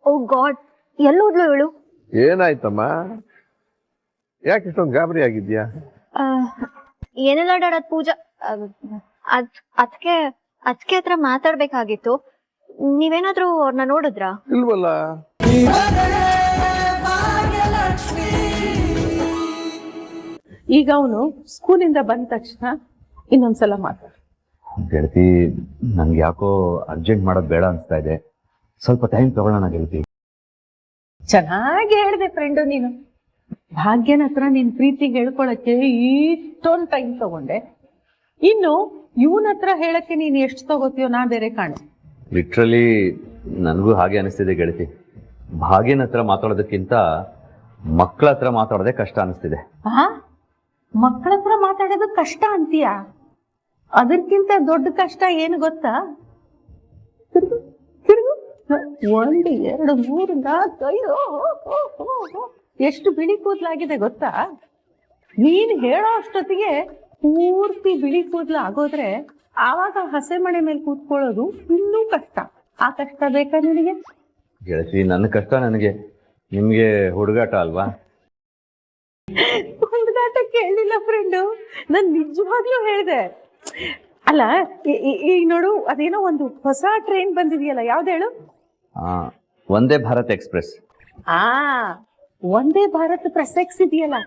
ಓ god, ಎಲ್ಲೋದ್ಲು ಇವಳು? ಏನಾಯ್ತಮ್ಮ? ಯಾಕೆ ಇಷ್ಟೊಂದು ಗಾಬರಿ ಆಗಿದ್ಯಾ? ಏನೆಲ್ಲ ಡಾಡದ್ ಪೂಜಾ, ಅದಕ್ಕೆ ಹತ್ರ ಮಾತಾಡ್ಬೇಕಾಗಿತ್ತು. ನೀವೇನಾದ್ರೂ ಅವ್ರನ್ನ ನೋಡಿದ್ರಾ? ಇಲ್ವಲ್ಲ. ಈಗ ಅವನು ಸ್ಕೂಲಿಂದ ಬಂದ ತಕ್ಷಣ ಇನ್ನೊಂದ್ಸಲ ಮಾತಾಡ. ಗೆಳತಿ, ನನ್ಗೆ ಯಾಕೋ ಅರ್ಜೆಂಟ್ ಮಾಡೋದು ಬೇಡ ಅನ್ಸ್ತಾ ಇದೆ. ಸ್ವಲ್ಪ ಟೈಮ್ ತಗೊಳ್ಳೋಣ ಗೆಳತಿ. ಚೆನ್ನಾಗಿ ಹೇಳಿದೆ ಫ್ರೆಂಡು ನೀನು. ಭಾಗ್ಯನ ಹತ್ರ ನಿನ್ ಪ್ರೀತಿ ಹೇಳ್ಕೊಳಕ್ಕೆ ಇಷ್ಟೊಂದು ಟೈಮ್ ತಗೊಂಡೆ. ಇನ್ನು ಇವನ ಹತ್ರ ಹೇಳಕ್ಕೆ ನೀನ್ ಎಷ್ಟು ತಗೋತೀಯೋ ನಾ ಬೇರೆ ಕಾಣೆ. ಲಿಟ್ರಲಿ ನನಗೂ ಹಾಗೆ ಅನಿಸ್ತಿದೆ ಗೆಳತಿ. ಭಾಗ್ಯನ ಹತ್ರ ಮಾತಾಡೋದಕ್ಕಿಂತ ಮಕ್ಕಳ ಹತ್ರ ಮಾತಾಡೋದೇ ಕಷ್ಟ ಅನಿಸ್ತಿದೆ. ಮಕ್ಕಳ ಹತ್ರ ಮಾತಾಡೋದು ಕಷ್ಟ ಅಂತೀಯ? ಅದಕ್ಕಿಂತ ದೊಡ್ಡ ಕಷ್ಟ ಏನು ಗೊತ್ತಾ? ಒಂದು ಎರಡು ಮೂರು ನಾಲ್ಕು ಐದು ಎಷ್ಟು ಬಿಳಿ ಕೂದಲಾಗಿದೆ ಗೊತ್ತಾ? ನೀನ್ ಹೇಳೋ ಅಷ್ಟೊತ್ತಿಗೆ ಪೂರ್ತಿ ಬಿಳಿ ಕೂದಲು ಆಗೋದ್ರೆ ಆವಾಗ ಹಸೆ ಮಣೆ ಮೇಲೆ ಕೂತ್ಕೊಳ್ಳೋದು ಇನ್ನೂ ಕಷ್ಟ. ಆ ಕಷ್ಟ ಬೇಕಾ ನಿನಗೆ? ಗೆಳತಿ, ನನ್ನ ಕಷ್ಟ ನನಗೆ, ನಿಮ್ಗೆ ಹುಡುಗಾಟ ಅಲ್ವಾ? ಹುಡುಗಾಟ ಕೇಳಿಲ್ಲ ಫ್ರೆಂಡು, ನಾನು ನಿಜವಾಗ್ಲೂ ಹೇಳಿದೆ. ಅಲ್ಲ ಈಗ ನೋಡು, ಅದೇನೋ ಒಂದು ಹೊಸ ಟ್ರೈನ್ ಬಂದಿದೆಯಲ್ಲ, ಯಾವ್ದು ಹೇಳು? ವಂದೇ ಭಾರತ್ ಎಕ್ಸ್ಪ್ರೆಸ್. ಒಂದೇ ಭಾರತ್ ಪ್ರಸೆಕ್ಸ್ ಇದೆಯಲ್ಲ,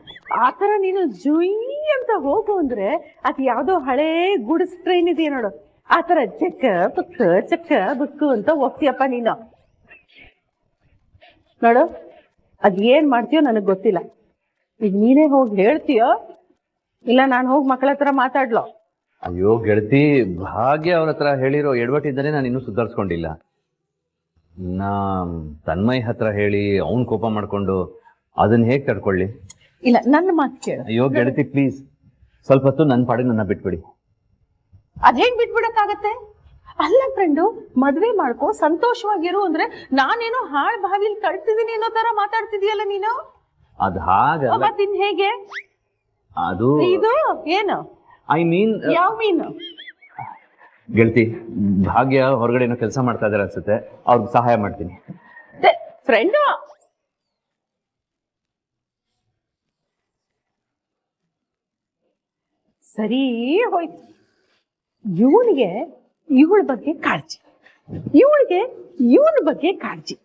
ಆತರ ನೀನು ಜುಯ್ ಅಂತ ಹೋಗು ಅಂದ್ರೆ ಅದು ಯಾವ್ದೋ ಹಳೇ ಗುಡ್ಸ್ ಟ್ರೈನ್ ಇದೆಯಾ ನೋಡು, ಆತರ ಚಕ್ಕ ಬುಕ್ಕು ಅಂತ ಹೋಗ್ತೀಯಪ್ಪ ನೀನು. ನೋಡು, ಅದ್ ಏನ್ ಮಾಡ್ತೀಯೋ ನನಗ್ ಗೊತ್ತಿಲ್ಲ. ಈಗ ನೀನೇ ಹೋಗಿ ಹೇಳ್ತೀಯೋ ಇಲ್ಲ ನಾನು ಹೋಗಿ ಮಕ್ಕಳ ಹತ್ರ ಮಾತಾಡ್ಲೋ? ಅಯ್ಯೋ ಗೆಳತಿ, ಭಾಗ್ಯ ಅವನ ಹತ್ರ ಹೇಳಿರೋ ಎಡವಟ್ಟಿದ್ದರೆ ನಾನು ಇನ್ನೂ ಸುಧಾರಿಸ್ಕೊಂಡಿಲ್ಲ. ತನ್ಮಯ್ ಹತ್ರ ಹೇಳಿ ಅವನ್ ಕೋಪ ಮಾಡ್ಕೊಂಡು ಅದನ್ನ ಹೇಗ್ ತಡ್ಕೊಳ್ಳಿ? ಇಲ್ಲ, ನನ್ನ ಮಾತು ಕೇಳು. ಅಯ್ಯೋ ಗೆಳತಿ ಪ್ಲೀಸ್, ಸ್ವಲ್ಪ ಹೊತ್ತು ನನ್ನ ಪಾಡಿಗೆ ನನ್ನ ಬಿಟ್ಬಿಡಿ. ಅದ್ ಹೇಗ್ ಬಿಟ್ಬಿಡಕ್ಕಾಗತ್ತೆ? ಅಲ್ಲ ಫ್ರೆಂಡು, ಮದ್ವೆ ಮಾಡ್ಕೋ ಸಂತೋಷವಾಗಿರು ಅಂದ್ರೆ ನಾನೇನೋ ಹಾಳ್ ಬಾವಿಲ್ ಕಳ್ತಿದೀನಿ ಅನ್ನೋ ತರ ಮಾತಾಡ್ತಿದೀಯಲ್ಲ ನೀನು. ಅದ್ ಹಾಗಲ್ಲ. ಮತ್ತಿನ್ ಹೇಗೆ? ಅದು ಇದು ಏನು? ಐ ಮೀನ್ ಯಾವ ಮೀನು? ಗೆಳತಿ, ಭಾಗ್ಯ ಹೊರಗಡೆ ಏನೋ ಕೆಲಸ ಮಾಡ್ತಾ ಇದಾರೆ ಅನ್ಸುತ್ತೆ, ಅವ್ರಿಗೆ ಸಹಾಯ ಮಾಡ್ತೀನಿ. ಫ್ರೆಂಡು, ಸರಿ ಹೋಯ್ತು. ಇವನಿಗೆ ಇವಳ ಬಗ್ಗೆ ಕಾಳಜಿ, ಇವಳಿಗೆ ಇವನ ಬಗ್ಗೆ ಕಾಳಜಿ.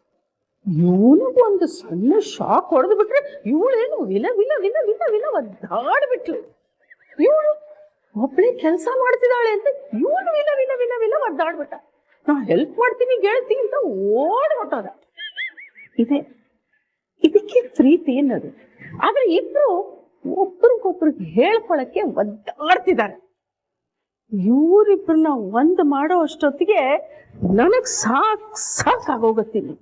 ಇವನಿಗೊಂದು ಸಣ್ಣ ಶಾಕ್ ಹೊಡೆದು ಬಿಟ್ರೆ ಇವಳೇನು ವಿಲ ವಿಲ ವಿಲ ವಿಲ ವಿಲ ಒದ್ದಾಡ್ಬಿಟ್ಲು. ಇವಳು ಒಬ್ಬಳೆ ಕೆಲಸ ಮಾಡ್ತಿದ್ದಾಳೆ ಅಂತ ಇವನು ವಿಲ ವಿಲ ವಿಲ ವಿಲ ಒದ್ದಾಡ್ಬಿಟ್ಟ. ನಾ ಹೆಲ್ಪ್ ಮಾಡ್ತೀನಿ ಗೆಳತಿ ಅಂತ ಓಡಿ ಹೊಟ್ಟೋದ. ಇದಕ್ಕೆ ಪ್ರೀತಿ ಅನ್ನೋದು. ಆದ್ರೆ ಇಬ್ರು ಒಬ್ರಿಗೊಬ್ರಿಗೆ ಹೇಳ್ಕೊಳಕ್ಕೆ ಒದ್ದಾಡ್ತಿದ್ದಾರೆ. ಇವರಿಬ್ಬರನ್ನ ಒಂದ್ ಮಾಡೋ ಅಷ್ಟೊತ್ತಿಗೆ ನನಗ್ ಸಾಕಾಗೋಗತ್ತೀನಿ.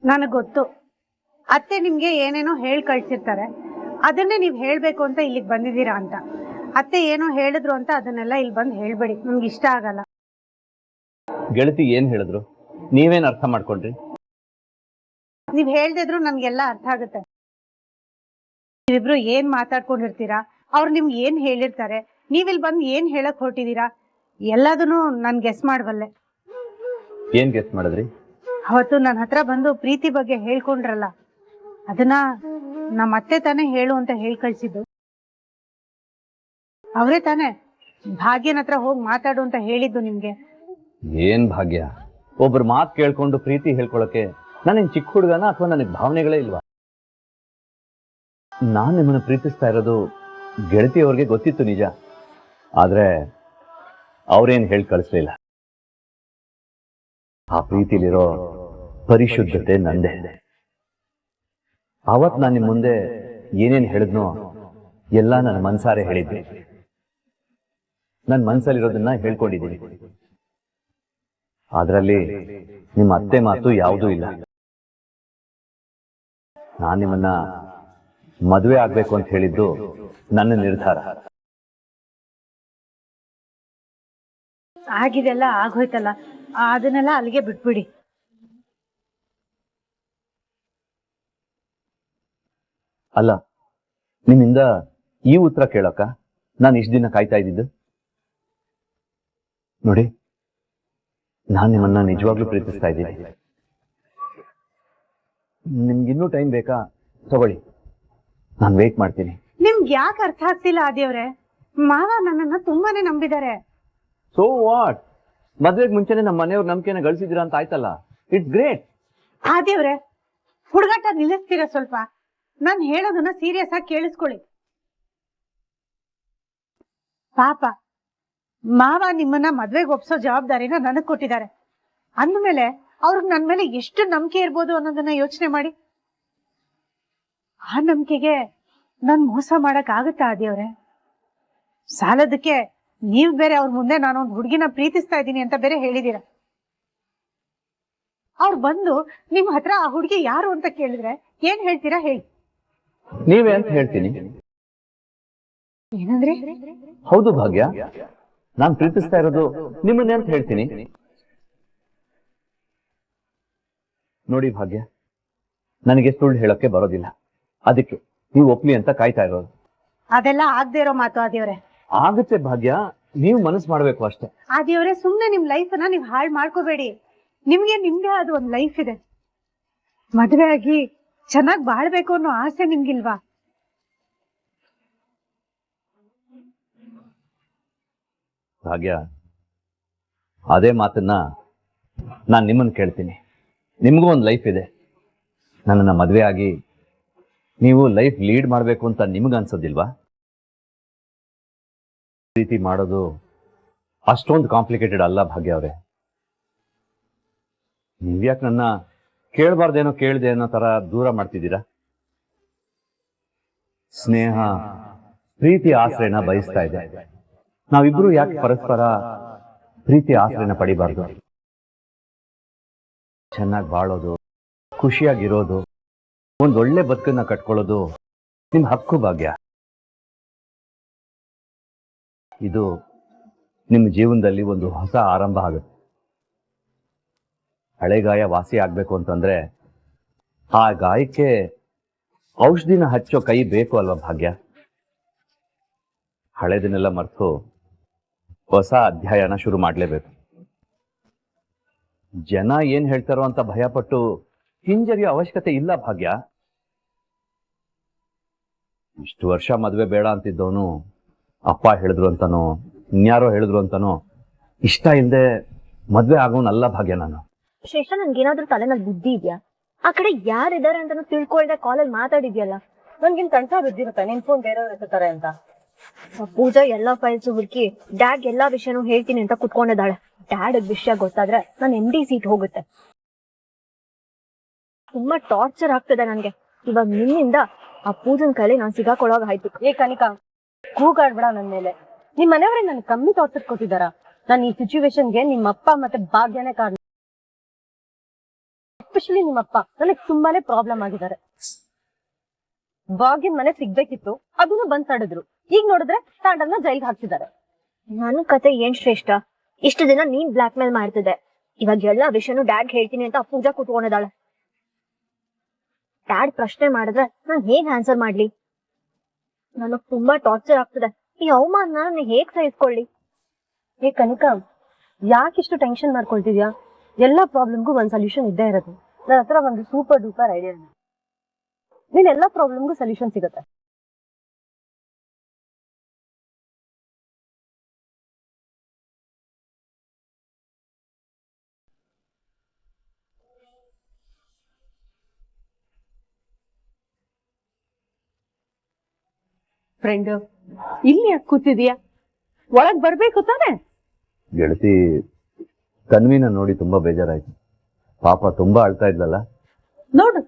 ನನಗೆ ಗೊತ್ತು, ಅತ್ತೆ ನಿಮ್ಗೆ ಏನೇನೋ ಹೇಳಿ ಕಳ್ಸಿರ್ತಾರೆ, ಅದನ್ನೇ ನೀವು ಹೇಳ್ಬೇಕು ಅಂತ ಇಲ್ಲಿಗೆ ಬಂದಿದ್ದೀರಾ ಅಂತ. ಅತ್ತೆ ಏನೋ ಹೇಳಿದ್ರು ಅಂತ ಅದನ್ನೆಲ್ಲ ಇಲ್ಲಿ ಬಂದು ಹೇಳ್ಬೇಡಿ, ನಮ್ಗೆ ಇಷ್ಟ ಆಗಲ್ಲ. ಗೆಳತಿ ಏನ್ ಹೇಳಿದ್ರು? ನೀವೇನ್ ಅರ್ಥ ಮಾಡ್ಕೊಂಡ್ರಿ? ನೀವ್ ಹೇಳ್ದಿದ್ರು ನನ್ಗೆಲ್ಲ ಅರ್ಥ ಆಗುತ್ತೆ. ನೀವಿಬ್ರು ಏನ್ ಮಾತಾಡ್ಕೊಂಡಿರ್ತೀರಾ, ಅವ್ರು ನಿಮ್ಗೆ ಏನ್ ಹೇಳಿರ್ತಾರೆ, ನೀವಿಲ್ಲಿ ಬಂದು ಏನ್ ಹೇಳಕ್ ಹೊರಟಿದ್ದೀರಾ, ಎಲ್ಲದನ್ನು ನಾನು ಗೆಸ್ ಮಾಡಬಲ್ಲೆ. ಏನ್ ಗೆಸ್ ಮಾಡಿದ್ರಿ? ಅವತ್ತು ನನ್ನ ಹತ್ರ ಬಂದು ಪ್ರೀತಿ ಬಗ್ಗೆ ಹೇಳ್ಕೊಂಡ್ರಲ್ಲ, ಅದನ್ನ ನಮ್ಮ ಅತ್ತೆ ತಾನೇ ಹೇಳು ಅಂತ ಹೇಳಿ ಕಳ್ಸಿದ್ದು. ಅವರೇ ತಾನೇ ಭಾಗ್ಯನ ಹತ್ರ ಹೋಗಿ ಮಾತಾಡು ಅಂತ ಹೇಳಿದ್ದು ನಿಮ್ಗೆ. ಏನ್ ಭಾಗ್ಯ? ಒಬ್ರು ಮಾತು ಕೇಳ್ಕೊಂಡು ಪ್ರೀತಿ ಹೇಳ್ಕೊಳಕ್ಕೆ ನಾನೇನ್ ಚಿಕ್ಕ ಹುಡುಗನ ಅಥವಾ ನನಗೆ ಭಾವನೆಗಳೇ ಇಲ್ವಾ? ನಾನ್ ನಿಮ್ಮನ್ನ ಪ್ರೀತಿಸ್ತಾ ಇರೋದು ಗೆಳತಿಯವ್ರಿಗೆ ಗೊತ್ತಿತ್ತು ನಿಜ, ಆದ್ರೆ ಅವ್ರೇನ್ ಹೇಳಿ ಕಳಿಸ್ಲಿಲ್ಲ. ಆ ಪ್ರೀತಿಲಿರೋ ಪರಿಶುದ್ಧತೆ ನಂದೇ. ಅವತ್ ನಾನು ನಿಮ್ ಮುಂದೆ ಏನೇನು ಹೇಳಿದ್ನೋ ಎಲ್ಲ ನನ್ನ ಮನ್ಸಾರೆ ಹೇಳಿದ್ದೆ. ನನ್ನ ಮನ್ಸಲ್ಲಿರೋದನ್ನ ಹೇಳ್ಕೊಂಡಿದ್ದೀನಿ. ಅದರಲ್ಲಿ ನಿಮ್ಮ ಅತ್ತೆ ಮಾತು ಯಾವುದೂ ಇಲ್ಲ. ನಾನು ನಿಮ್ಮನ್ನ ಮದುವೆ ಆಗ್ಬೇಕು ಅಂತ ಹೇಳಿದ್ದು ನನ್ನ ನಿರ್ಧಾರ. ಆಗಿದೆಲ್ಲ ಆಗೋಯ್ತಲ್ಲ, ಅದನ್ನೆಲ್ಲ ಅಲ್ಲಿಗೆ ಬಿಟ್ಬಿಡಿ. ಅಲ್ಲ, ನಿಮ್ಮಿಂದ ಈ ಉತ್ತರ ಕೇಳಕ್ಕ ನಾನು ಇಷ್ಟು ದಿನ ಕಾಯ್ತಾ ಇದ್ದಿದ್ದು. ನೋಡಿ, ನಾನು ನಿಮ್ಮನ್ನ ನಿಜವಾಗ್ಲೂ ಪ್ರೀತಿಸ್ತಾ ಇದ್ದೀನಿ. ನಿಮ್ಗಿನ್ನೂ ಟೈಮ್ ಬೇಕಾ? ತಗೊಳ್ಳಿ, ನಾನು ವೇಟ್ ಮಾಡ್ತೀನಿ. ನಿಮ್ಗೆ ಯಾಕೆ ಅರ್ಥ ಆಗ್ತಿಲ್ಲ ಆದಿಯವ್ರೆ? ಮಾವ ನನ್ನನ್ನ ತುಂಬಾನೇ ನಂಬಿದ್ದಾರೆ. So what? ಮದ್ವೆಗೆ ಮುಂಚೆನೆ ನಮ್ಮ ಮನೆಯವ್ರ ನಂಬಿಕೆನ ಗಳಿಸಿದಿರ ಅಂತ ಆಯ್ತಲ್ಲ. It's great. ಆದಿಯವ್ರೆ, ಹುಡುಗಾಟ ನಿಲ್ಲಿಸ್ತೀರಾ ಸ್ವಲ್ಪ? ನಾನ್ ಹೇಳೋದನ್ನ ಸೀರಿಯಸ್ ಆಗಿ ಕೇಳಿಸ್ಕೊಳ್ಳಿ. ಪಾಪ ಮಾವ ನಿಮ್ಮನ್ನ ಮದ್ವೆಗೆ ಒಪ್ಸೋ ಜವಾಬ್ದಾರಿನ ನನಗ್ ಕೊಟ್ಟಿದ್ದಾರೆ. ಅಂದ್ಮೇಲೆ ಅವ್ರಿಗೆ ನನ್ ಮೇಲೆ ಎಷ್ಟು ನಂಬಿಕೆ ಇರ್ಬೋದು ಅನ್ನೋದನ್ನ ಯೋಚನೆ ಮಾಡಿ. ಆ ನಂಬಿಕೆಗೆ ನಾನ್ ಮೋಸ ಮಾಡಕ್ ಆಗುತ್ತಾ ಆದಿಯವ್ರೆ? ಸಾಲದಕ್ಕೆ ನೀವ್ ಬೇರೆ ಅವ್ರ ಮುಂದೆ ನಾನೊಂದು ಹುಡುಗಿನ ಪ್ರೀತಿಸ್ತಾ ಇದ್ದೀನಿ ಅಂತ ಬೇರೆ ಹೇಳಿದೀರ. ಅವ್ರು ಬಂದು ನಿಮ್ ಹತ್ರ ಆ ಹುಡುಗಿ ಯಾರು ಅಂತ ಕೇಳಿದ್ರೆ ಏನ್ ಹೇಳ್ತೀರಾ ಹೇಳಿ? ನೀವೇ ಅಂತ ಹೇಳ್ತೀನಿ. ಏನಂದ್ರೆ? ಹೌದು ಭಾಗ್ಯ, ನಾನ್ ಪ್ರೀತಿಸ್ತಾ ಇರೋದು ನಿಮ್ಮನ್ನೇ ಅಂತ ಹೇಳ್ತೀನಿ. ನೋಡಿ ಭಾಗ್ಯ, ನನಗೆ ಸುಳ್ಳು ಹೇಳಕ್ಕೆ ಬರೋದಿಲ್ಲ. ಅದಕ್ಕೆ ನೀವು ಒಪ್ಲಿ ಅಂತ ಕಾಯ್ತಾ ಇರೋದು. ಅದೆಲ್ಲ ಆಗದೆ ಇರೋ ಮಾತು ಆದಿಯವ್ರೆ. ಆಗುತ್ತೆ ಭಾಗ್ಯ, ನೀವು ಮನಸ್ಸು ಮಾಡ್ಬೇಕು ಅಷ್ಟೇ. ಆದಿಯವ್ರೆ, ಸುಮ್ನೆ ನಿಮ್ ಲೈಫ್ ನ ನೀವ್ ಹಾಳು ಮಾಡ್ಕೋಬೇಡಿ. ನಿಮ್ಗೆ ನಿಮ್ದೇ ಆದ ಒಂದ್ ಲೈಫ್ ಇದೆ. ಮದ್ವೆ ಆಗಿ ಚೆನ್ನಾಗ್ ಬಾಳ್ಬೇಕು ಅನ್ನೋ ಆಸೆ ನಿಮ್ಗಿಲ್ವಾ? ಭಾಗ್ಯ, ಅದೇ ಮಾತನ್ನ ನಾನು ನಿಮ್ಮನ್ನ ಕೇಳ್ತೀನಿ. ನಿಮಗೂ ಒಂದು ಲೈಫ್ ಇದೆ. ನನ್ನನ್ನ ಮದುವೆ ಆಗಿ ನೀವು ಲೈಫ್ ಲೀಡ್ ಮಾಡಬೇಕು ಅಂತ ನಿಮ್ಗೆ ಅನ್ಸೋದಿಲ್ವಾ? ಪ್ರೀತಿ ಮಾಡೋದು ಅಷ್ಟೊಂದು ಕಾಂಪ್ಲಿಕೇಟೆಡ್ ಅಲ್ಲ ಭಾಗ್ಯ ಅವರೇ. ನೀವ್ಯಾಕೆ ನನ್ನ ಕೇಳಬಾರ್ದೇನೋ ಕೇಳ್ದೆ ಅನ್ನೋ ತರ ದೂರ ಮಾಡ್ತಿದ್ದೀರಾ? ಸ್ನೇಹ, ಪ್ರೀತಿ ಆಶ್ರಯನ ಬಯಸ್ತಾ ಇದೆ. ನಾವಿಬ್ರು ಯಾಕೆ ಪರಸ್ಪರ ಪ್ರೀತಿ ಆಶ್ರಯನ ಪಡಿಬಾರ್ದು? ಚೆನ್ನಾಗಿ ಬಾಳೋದು, ಖುಷಿಯಾಗಿರೋದು, ಒಂದೊಳ್ಳೆ ಬದುಕನ್ನ ಕಟ್ಕೊಳ್ಳೋದು ನಿಮ್ ಹಕ್ಕು ಭಾಗ್ಯ. ಇದು ನಿಮ್ಮ ಜೀವನದಲ್ಲಿ ಒಂದು ಹೊಸ ಆರಂಭ ಆಗುತ್ತೆ. ಹಳೆ ಗಾಯ ವಾಸಿ ಆಗ್ಬೇಕು ಅಂತಂದ್ರೆ ಆ ಗಾಯಕ್ಕೆ ಔಷಧಿನ ಹಚ್ಚೋ ಕೈ ಬೇಕು ಅಲ್ವಾ ಭಾಗ್ಯ? ಹಳೆದನ್ನೆಲ್ಲ ಮರೆತು ಹೊಸ ಅಧ್ಯಾಯನ ಶುರು ಮಾಡಲೇಬೇಕು. ಜನ ಏನ್ ಹೇಳ್ತಾರೋ ಅಂತ ಭಯಪಟ್ಟು ಹಿಂಜರಿಯೋ ಅವಶ್ಯಕತೆ ಇಲ್ಲ ಭಾಗ್ಯ. ಇಷ್ಟು ವರ್ಷ ಮದುವೆ ಬೇಡ ಅಂತಿದ್ದವನು ಅಪ್ಪ ಹೇಳಿದ್ರು ಅಂತಾನೋ ಇನ್ಯಾರೋ ಹೇಳಿದ್ರು ಅಂತಾನೋ ಇಷ್ಟ ಇಲ್ಲದೆ ಮದ್ವೆ ಆಗೋನಲ್ಲ ಭಾಗ್ಯ ನಾನು. ಶ್ರೇಷ್ಠ, ನನ್ಗೇನಾದ್ರೂ ತಲೆನಲ್ಲಿ ಬುದ್ಧಿ ಇದೆಯಾ? ಆ ಕಡೆ ಯಾರಿದ್ದಾರೆ ಅಂತಾನು ತಿಳ್ಕೊಳ್ದೆ ಕಾಲಲ್ಲಿ ಮಾತಾಡಿದ್ಯಲ್ಲ. ನನ್ಗಿನ್ ಕನ್ಸ ಬಿದ್ದಿರುತ್ತೆ ನಿನ್ ಫೋನ್ ಬೇರೆಯವ್ರು ಎತ್ತಾರೆ ಅಂತ. ಪೂಜಾ ಎಲ್ಲಾ ಫೈಲ್ಸ್ ಹುಡುಕಿ ಡ್ಯಾಡ್ ಎಲ್ಲಾ ವಿಷಯನೂ ಹೇಳ್ತೀನಿ ಅಂತ ಕುತ್ಕೊಂಡಿದ್ದಾಳೆ. ಡ್ಯಾಡ್ ವಿಷಯ ಗೊತ್ತಾದ್ರೆ ನನ್ MD ಸೀಟ್ ಹೋಗುತ್ತೆ. ತುಂಬಾ ಟಾರ್ಚರ್ ಆಗ್ತದೆ ನನ್ಗೆ. ಇವಾಗ ನಿನ್ನಿಂದ ಆ ಪೂಜನ್ ಕೈಲಿ ನಾನ್ ಸಿಗಾಕೊಳ್ಳೋಗ ಆಯ್ತು. ಏ ಕನಿಕಾ, ಕೂಗಾಡ್ಬೇಡ ನನ್ ಮೇಲೆ. ನಿಮ್ ಮನೆಯವ್ರೆ ನನ್ ಕಮ್ಮಿ ಟಾರ್ಚರ್ ಕೊಟ್ಟಿದಾರ? ನಾನು ಈ ಸಿಚುವೇಶನ್ಗೆ ನಿಮ್ಮಪ್ಪ ಮತ್ತೆ ಭಾಗ್ಯನೇ ಕಾರಣ. ಎಸ್ಪೆಷಲಿ ನಿಮ್ಮಪ್ಪ ನನಗ್ ತುಂಬಾನೇ ಪ್ರಾಬ್ಲಮ್ ಆಗಿದ್ದಾರೆ. ಭಾಗ್ಯನ್ ಮನೆ ಸಿಗ್ಬೇಕಿತ್ತು, ಅದನ್ನ ಬಂದ್ ತಡೆದ್ರು. ಈಗ ನೋಡಿದ್ರೆ ತಾಂಡವ್ನ ಜೈಲ್ಗೆ ಹಾಕ್ಸಿದ್ದಾರೆ. ನನ್ ಕತೆ ಏನ್ ಶ್ರೇಷ್ಠ? ಇಷ್ಟು ದಿನ ನೀನ್ ಬ್ಲಾಕ್ ಮೇಲ್ ಮಾಡ್ತಿದ್ದೆ. ಇವಾಗ ಎಲ್ಲಾ ವಿಷಯನೂ ಡ್ಯಾಡ್ ಹೇಳ್ತೀನಿ ಅಂತ ಪೂಜಾ ಕೂತ್ಕೊಂಡಿದ್ದಾಳೆ. ಡ್ಯಾಡ್ ಪ್ರಶ್ನೆ ಮಾಡಿದ್ರೆ ನಾನ್ ಹೇಗ್ ಆನ್ಸರ್ ಮಾಡ್ಲಿ? ನನಗ್ ತುಂಬಾ ಟಾರ್ಚರ್ ಆಗ್ತದೆ. ಈ ಅವಮಾನ ನಾನು ಹೇಗ್ ಸಹಿಸ್ಕೊಳ್ಳಿ? ಏ ಕನಿಕಾ, ಯಾಕಿಷ್ಟು ಟೆನ್ಷನ್ ಮಾಡ್ಕೊಳ್ತಿದ್ಯಾ? ಎಲ್ಲಾ ಪ್ರಾಬ್ಲಮ್ಗೂ ಒಂದ್ ಸೊಲ್ಯೂಷನ್ ಇದ್ದೇ ಇರೋದು. ನನ್ನ ಹತ್ರ ಒಂದು ಸೂಪರ್ ಡೂಪರ್ ಐಡಿಯಾ ಇದೆ. ನೀನ್ ಎಲ್ಲಾ ಪ್ರಾಬ್ಲಮ್ಗೂ ಸೊಲ್ಯೂಷನ್ ಸಿಗುತ್ತೆ. ಫ್ರೆಂಡ್, ಇಲ್ಲಿ ಯಾಕೆ ಕೂತಿದ್ಯಾ? ಒಳಗ್ ಬರ್ಬೇಕು ತಾನೆ? ಗೆಳತಿ, ತನ್ವಿನ ನೋಡಿ ತುಂಬಾ ಬೇಜಾರಾಯ್ತು. ಪಾಪ ತುಂಬಾ ಅಳ್ತಾ ಇದ್ಲಲ್ಲ. ನೋಡು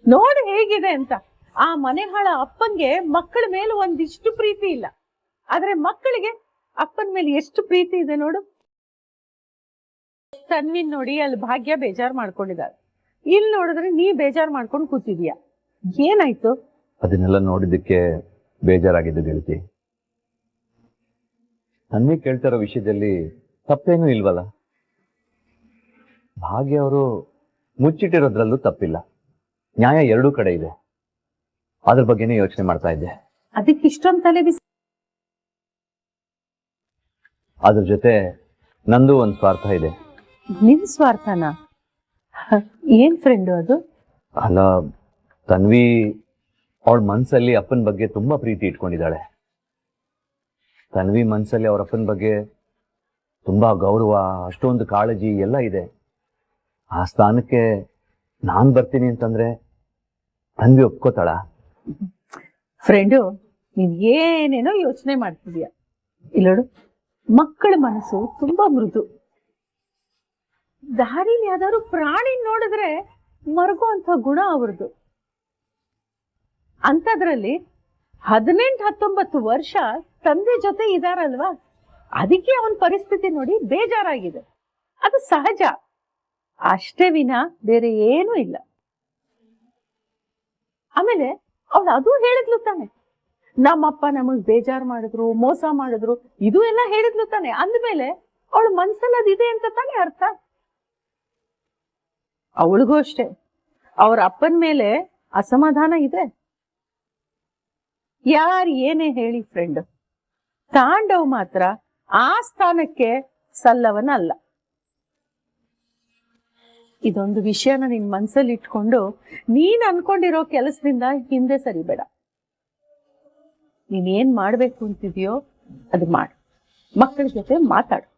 ನೋಡು ಹೇಗಿದೆ ಅಂತ. ಆ ಮನೆ ಹಾಳ ಅಪ್ಪನ್ಗೆ ಮಕ್ಕಳ ಮೇಲೆ ಒಂದಿಷ್ಟು ಪ್ರೀತಿ ಇಲ್ಲ, ಆದ್ರೆ ಮಕ್ಕಳಿಗೆ ಅಪ್ಪನ ಮೇಲೆ ಎಷ್ಟು ಪ್ರೀತಿ ಇದೆ ನೋಡು. ತನ್ವಿನ್ ನೋಡಿ ಅಲ್ಲಿ ಭಾಗ್ಯ ಬೇಜಾರ್ ಮಾಡ್ಕೊಂಡಿದ್ದಾರೆ, ಇಲ್ಲಿ ನೋಡಿದ್ರೆ ನೀ ಬೇಜಾರ್ ಮಾಡ್ಕೊಂಡು ಕೂತಿದ್ಯಾ. ಏನಾಯ್ತು? ಅದನ್ನೆಲ್ಲ ನೋಡಿದ್ದಕ್ಕೆ ಬೇಜಾರಾಗಿದ್ದು ಗೆಳತಿ. ತನ್ವಿ ಕೇಳ್ತಿರೋ ವಿಷಯದಲ್ಲಿ ತಪ್ಪೇನೂ ಇಲ್ವಲ್ಲ. ಭಾಗ್ಯ ಅವರು ಮುಚ್ಚಿಟ್ಟಿರೋದ್ರಲ್ಲೂ ತಪ್ಪಿಲ್ಲ, ನ್ಯಾಯ ಎರಡೂ ಕಡೆ ಇದೆ. ಅದ್ರ ಬಗ್ಗೆನೇ ಯೋಚನೆ ಮಾಡ್ತಾ ಇದ್ದೆ. ಅದಕ್ಕೆ ಇಷ್ಟೊಂದು ತಲೆ ಬಿಸಿ? ಅದ್ರ ಜೊತೆ ನಂದು ಒಂದು ಸ್ವಾರ್ಥ ಇದೆ. ನಿನ್ ಸ್ವಾರ್ಥನ? ಏನ್ ಫ್ರೆಂಡು ಅದು? ಅಲ್ಲ, ತನ್ವಿ ಅವಳ ಮನ್ಸಲ್ಲಿ ಅಪ್ಪನ ಬಗ್ಗೆ ತುಂಬಾ ಪ್ರೀತಿ ಇಟ್ಕೊಂಡಿದ್ದಾಳೆ. ತನ್ವಿ ಮನ್ಸಲ್ಲಿ ಅವ್ರ ಅಪ್ಪನ ಬಗ್ಗೆ ತುಂಬಾ ಗೌರವ, ಅಷ್ಟೊಂದು ಕಾಳಜಿ ಎಲ್ಲ ಇದೆ. ಆ ಸ್ಥಾನಕ್ಕೆ ನಾನ್ ಬರ್ತೀನಿ ಅಂತಂದ್ರೆ ತನ್ವಿ ಒಪ್ಕೋತಾಳ? ಫ್ರೆಂಡು, ನೀನ್ ಏನೇನೋ ಯೋಚನೆ ಮಾಡ್ತಿದ್ಯಾ. ಇಲ್ಲೋಡು, ಮಕ್ಕಳ ಮನಸ್ಸು ತುಂಬಾ ಮೃದು. ದಾರಿಲಿ ಯಾವ್ದಾದ್ರು ಪ್ರಾಣಿ ನೋಡಿದ್ರೆ ಮರಗೋ ಅಂತ ಗುಣ ಅವ್ರದ್ದು. ಅಂಥದ್ರಲ್ಲಿ 18-19 ವರ್ಷ ತಂದೆ ಜೊತೆ ಇದಾರಲ್ವಾ, ಅದಕ್ಕೆ ಅವನ ಪರಿಸ್ಥಿತಿ ನೋಡಿ ಬೇಜಾರಾಗಿದೆ. ಅದು ಸಹಜ, ಅಷ್ಟೇ ವಿನ ಬೇರೆ ಏನೂ ಇಲ್ಲ. ಆಮೇಲೆ ಅವಳು ಅದು ಹೇಳಿದ್ಲು ತಾನೆ, ನಮ್ಮಪ್ಪ ನಮಗ್ ಬೇಜಾರ್ ಮಾಡಿದ್ರು, ಮೋಸ ಮಾಡಿದ್ರು, ಇದು ಎಲ್ಲ ಹೇಳಿದ್ಲು ತಾನೆ. ಅಂದ್ಮೇಲೆ ಅವಳ ಮನ್ಸಲ್ಲಿ ಅದಿದೆ ಅಂತ ತಾನೆ ಅರ್ಥ. ಅವಳಿಗೂ ಅಷ್ಟೇ ಅವ್ರ ಅಪ್ಪನ ಮೇಲೆ ಅಸಮಾಧಾನ ಇದೆ. ಯಾರು ಏನೇ ಹೇಳಿ ಫ್ರೆಂಡ್, ತಾಂಡವ್ ಮಾತ್ರ ಆ ಸ್ಥಾನಕ್ಕೆ ಸಲ್ಲವನಲ್ಲ. ಇದೊಂದು ವಿಷಯನ ನಿನ್ ಮನ್ಸಲ್ಲಿ ಇಟ್ಕೊಂಡು ನೀನ್ ಅನ್ಕೊಂಡಿರೋ ಕೆಲಸದಿಂದ ಹಿಂದೆ ಸರಿಬೇಡ. ನೀನೇನ್ ಮಾಡ್ಬೇಕು ಅಂತಿದ್ಯೋ ಅದು ಮಾಡು, ಮಕ್ಕಳ ಜೊತೆ ಮಾತಾಡು.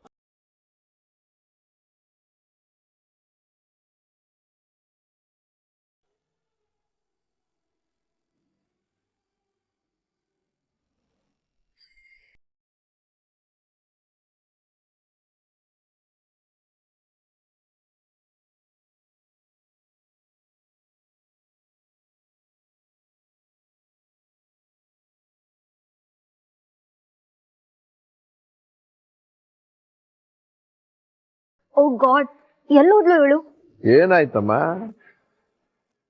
ಓ ಗಾಡ್, ಎಲ್ಲೋದ್ಲು ಇವಳು? ಏನಾಯ್ತಮ್ಮ?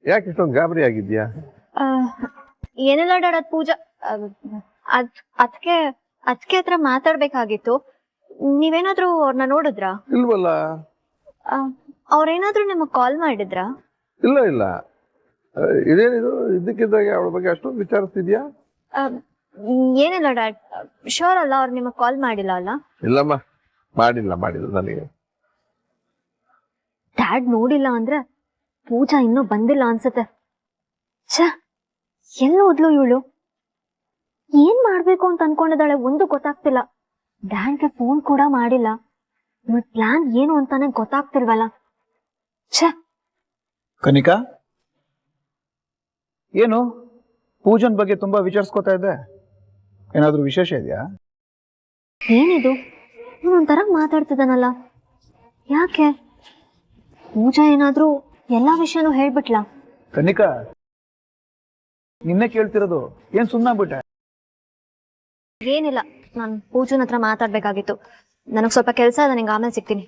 ಯಾಕೆ ಇಷ್ಟೊಂದು ಗಾಬರಿ ಆಗಿದ್ಯಾ? ಏನೆಲ್ಲ ಡಾಡ್ ಪೂಜಾ, ಅದಕ್ಕೆ ಹತ್ರ ಮಾತಾಡ್ಬೇಕಾಗಿತ್ತು. ನೀವೇನಾದ್ರೂ ಅವ್ರನ್ನ ನೋಡಿದ್ರಾ? ಇಲ್ವಲ್ಲ. ಅವ್ರೇನಾದ್ರೂ ನಿಮಗ್ ಕಾಲ್ ಮಾಡಿದ್ರಾ? ಇಲ್ಲ ಇಲ್ಲ. ಇದೇನಿದು ಇದ್ದಕ್ಕಿದ್ದಾಗೆ ಅವಳ ಬಗ್ಗೆ ಅಷ್ಟೊಂದು ವಿಚಾರಿಸ್ತಿದ್ಯಾ? ಏನಿಲ್ಲ ಡ್ಯಾಡ್, ಶೋರ್ ಅಲ್ಲ ಅವ್ರು ನಿಮಗ್ ಕಾಲ್ ಮಾಡಿಲ್ಲ ಅಲ್ಲ? ಇಲ್ಲಮ್ಮ, ಮಾಡಿಲ್ಲ ನನಗೆ. ಡ್ಯಾಡ್ ನೋಡಿಲ್ಲ ಅಂದ್ರೆ ಪೂಜಾ ಇನ್ನೂ ಬಂದಿಲ್ಲ ಅನ್ಸುತ್ತೆ. ಛ, ಎಲ್ಲೋದ್ಲು ಇವಳು? ಏನ್ ಮಾಡ್ಬೇಕು ಅಂತ ಅನ್ಕೊಂಡಿದ್ದಾಳೆ ಒಂದು ಗೊತ್ತಾಗ್ತಿಲ್ಲ. ಡ್ಯಾಡ್ಗೆ ಫೋನ್ ಕೂಡ ಮಾಡಿಲ್ಲ. ಇವಳ ಪ್ಲಾನ್ ಏನು ಅಂತಾನೆ ಗೊತ್ತಾಗ್ತಿಲ್ವಲ್ಲ. ಛ. ಕನಿಕಾ, ಏನು ಪೂಜನ್ ಬಗ್ಗೆ ತುಂಬಾ ವಿಚಾರಿಸ್ಕೊತಾ ಇದ್ದೆ, ಏನಾದ್ರೂ ವಿಶೇಷ ಇದೆಯಾ? ಏನಿದು, ಇವನೊಂಥರ ಮಾತಾಡ್ತಿದ್ದಾನಲ್ಲ, ಯಾಕೆ? ಪೂಜಾ ಏನಾದ್ರೂ ಎಲ್ಲಾ ವಿಷಯನೂ ಹೇಳ್ಬಿಟ್ಲಾ? ಕನಿಕಾ, ನಿನ್ನೆ ಕೇಳ್ತಿರೋದು, ಏನ್ ಸುಮ್ಮನಾಗ್ಬಿಟ್ಟೆ? ಏನಿಲ್ಲ, ನಾನು ಪೂಜನ್ ಹತ್ರ ಮಾತಾಡ್ಬೇಕಾಗಿತ್ತು. ನನಗ್ ಸ್ವಲ್ಪ ಕೆಲಸ ಇದೆ, ನಿಂಗೆ ಆಮೇಲೆ ಸಿಗ್ತೀನಿ.